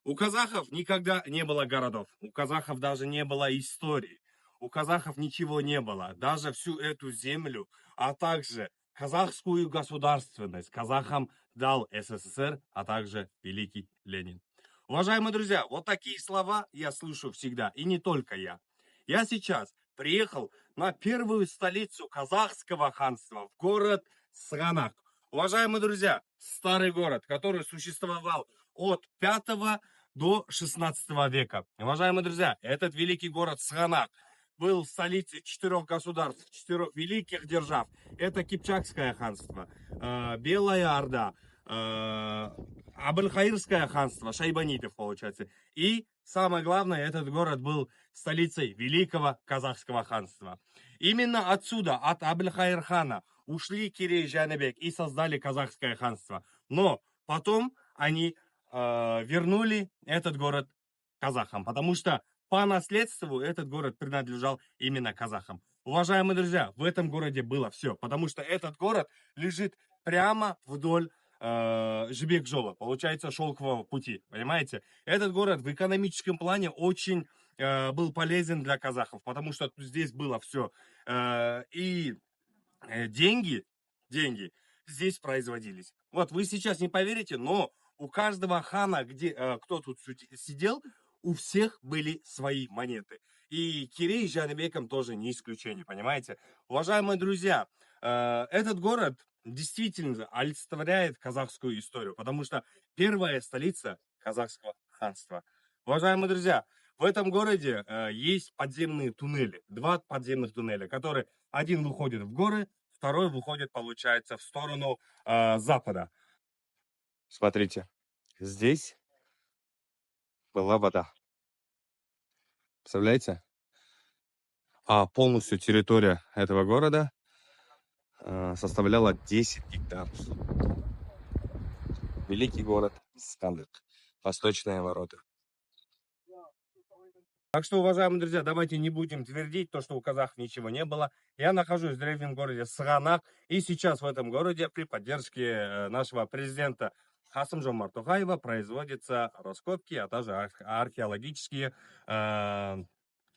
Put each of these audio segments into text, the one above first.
У казахов никогда не было городов, у казахов даже не было истории, у казахов ничего не было, даже всю эту землю, а также казахскую государственность казахам дал СССР, а также великий Ленин. Уважаемые друзья, вот такие слова я слышу всегда, и не только я. Я сейчас приехал на первую столицу казахского ханства, в город Сыганак. Уважаемые друзья, старый город, который существовал от 5 до 16 века. Уважаемые друзья, этот великий город Сыганак был столицей 4 государств, 4 великих держав. Это Кипчакское ханство, Белая Орда, Абылхаирское ханство, Шайбанитов, получается. И самое главное, этот город был столицей великого казахского ханства. Именно отсюда, от Абылхаир-хана, ушли Керей и Жаныбек и создали казахское ханство. Но потом они вернули этот город казахам, потому что по наследству этот город принадлежал именно казахам. Уважаемые друзья, в этом городе было все, потому что этот город лежит прямо вдоль Жибек-Жола, получается, шелкового пути, понимаете? Этот город в экономическом плане очень был полезен для казахов, потому что здесь было все. И деньги здесь производились. Вот вы сейчас не поверите, но у каждого хана, кто тут сидел, у всех были свои монеты. И Кирей с Жаныбеком тоже не исключение, понимаете? Уважаемые друзья, этот город действительно олицетворяет казахскую историю, потому что первая столица казахского ханства. Уважаемые друзья, в этом городе есть подземные туннели, 2 подземных туннеля, которые один выходит в горы, второй выходит, получается, в сторону запада. Смотрите, здесь была вода. Представляете? А полностью территория этого города составляла 10 гектаров. Великий город Скандык. Восточные ворота. Так что, уважаемые друзья, давайте не будем твердить то, что у казахов ничего не было. Я нахожусь в древнем городе Сыганак, и сейчас в этом городе при поддержке нашего президента Касым-Жомарт Токаева производятся раскопки, а также археологические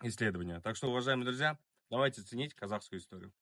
исследования. Так что, уважаемые друзья, давайте ценить казахскую историю.